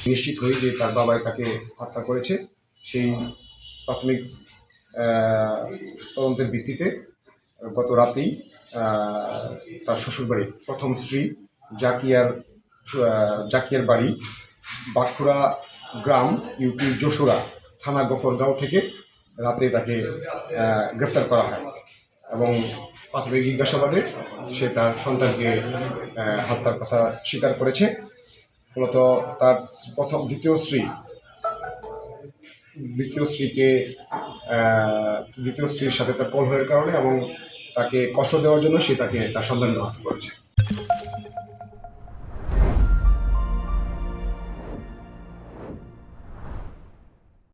নিশ্চিত হই যে তার বাবাই তাকে হত্যা করেছে। সেই প্রাথমিক তদন্তের ভিত্তিতে গত রাতেই তার শ্বশুরবাড়ি প্রথম স্ত্রী জাকিয়ার বাড়ি বাঁকুড়া গ্রাম ইউপি যশোরা থানা গফরগাঁও থেকে রাতে তাকে গ্রেফতার করা হয় এবং প্রাথমিক জিজ্ঞাসাবাদে সে তার সন্তানকে হত্যার কথা স্বীকার করেছে। মূলত তার দ্বিতীয় স্ত্রীর সাথে তার কলহের কারণে এবং তাকে কষ্ট দেওয়ার জন্য সে তার সন্তানকে হত্যা করেছে।